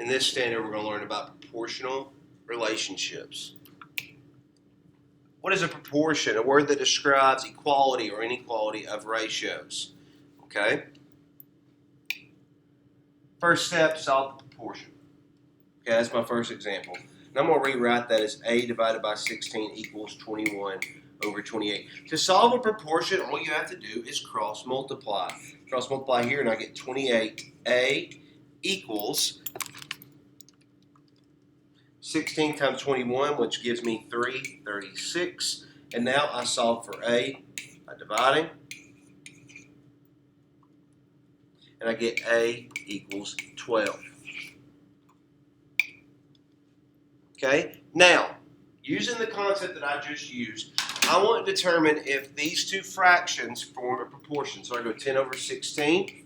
In this standard, we're going to learn about proportional relationships. What is a proportion? A word that describes equality or inequality of ratios. Okay? First step, solve the proportion. Okay, that's my first example. And I'm going to rewrite that as A divided by 16 equals 21 over 28. To solve a proportion, all you have to do is cross multiply. Cross multiply here and I get 28A equals 16 times 21, which gives me 336. And now I solve for A by dividing. And I get A equals 12. Okay, now, using the concept that I just used, I want to determine if these two fractions form a proportion. So I go 10 over 16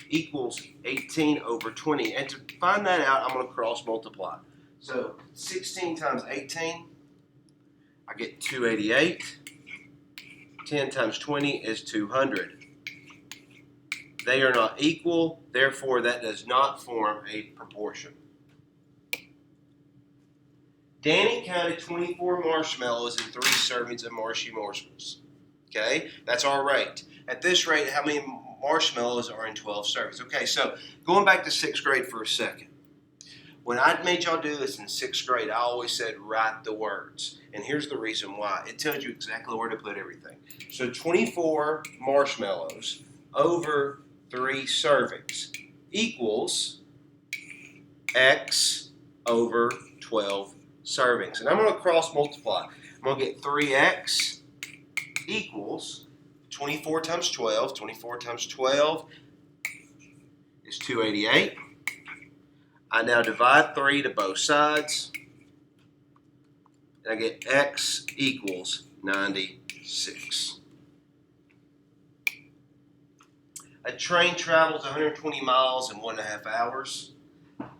equals 18 over 20. And to find that out, I'm going to cross multiply. So 16 times 18, I get 288. 10 times 20 is 200. They are not equal, therefore that does not form a proportion. Danny counted 24 marshmallows and 3 servings of marshy morsels. Okay, that's our rate. At this rate, how many marshmallows are in 12 servings? Okay, so going back to 6th grade for a second. When I made y'all do this in 6th grade, I always said write the words. And here's the reason why. It tells you exactly where to put everything. So 24 marshmallows over 3 servings equals X over 12 servings. And I'm going to cross multiply. I'm going to get 3x equals 24 times 12. 24 times 12 is 288. I now divide 3 to both sides. And I get x equals 96. A train travels 120 miles in 1.5 hours.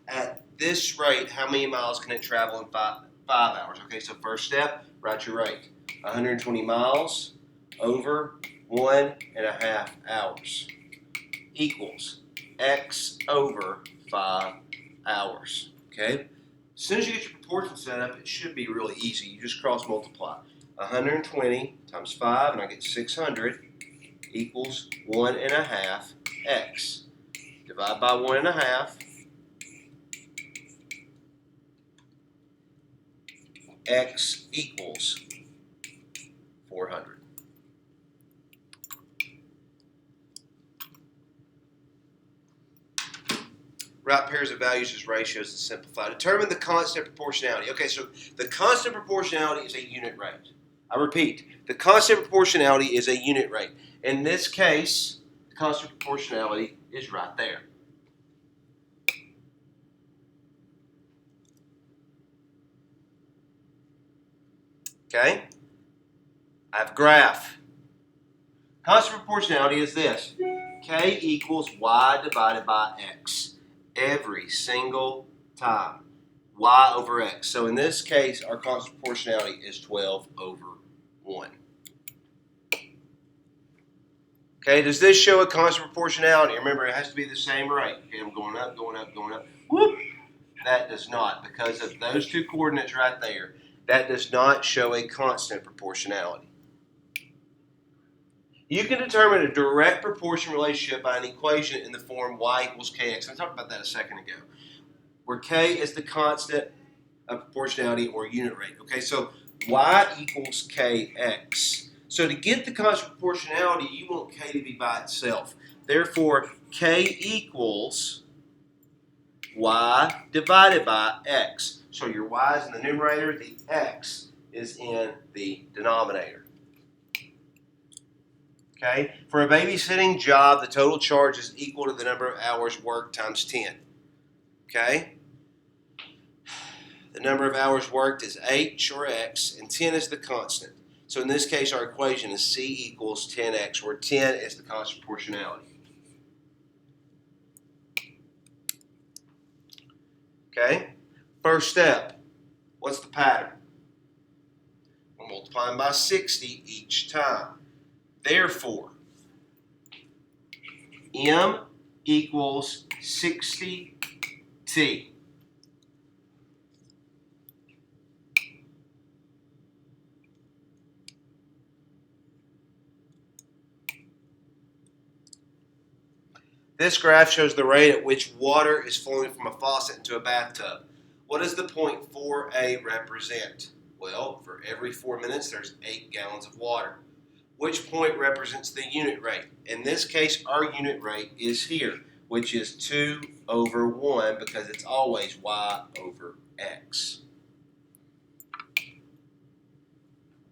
At this rate, how many miles can it travel in 5 hours? Okay, so first step, write your rate. 120 miles over 1.5 hours equals x over 5 hours. Okay? As soon as you get your proportion set up, it should be really easy. You just cross multiply. 120 times 5, and I get 600 equals 1.5 x. Divide by 1.5. X equals 400. Write pairs of values as ratios and simplify. Determine the constant proportionality. Okay, so the constant proportionality is a unit rate. I repeat, the constant proportionality is a unit rate. In this case, the constant proportionality is right there. Okay? I have a graph. Constant proportionality is this. K equals y divided by x. Every single time. Y over x. So in this case, our constant proportionality is 12 over 1. Okay, does this show a constant proportionality? Remember, it has to be the same rate. Okay, I'm going up, going up, going up. Whoop! That does not, because of those two coordinates right there. That does not show a constant proportionality. You can determine a direct proportion relationship by an equation in the form y equals kx. I talked about that a second ago, where k is the constant of proportionality or unit rate. Okay, so y equals kx. So to get the constant proportionality, you want k to be by itself. Therefore, k equals y divided by x. So your y is in the numerator, the x is in the denominator. Okay? For a babysitting job, the total charge is equal to the number of hours worked times 10. Okay? The number of hours worked is h or x, and 10 is the constant. So in this case, our equation is c equals 10x, where 10 is the constant proportionality. Okay? First step. What's the pattern? We're multiplying by 60 each time. Therefore, m equals 60t. This graph shows the rate at which water is flowing from a faucet into a bathtub. What does the point 4A represent? Well, for every 4 minutes, there's 8 gallons of water. Which point represents the unit rate? In this case, our unit rate is here, which is 2 over 1 because it's always y over x.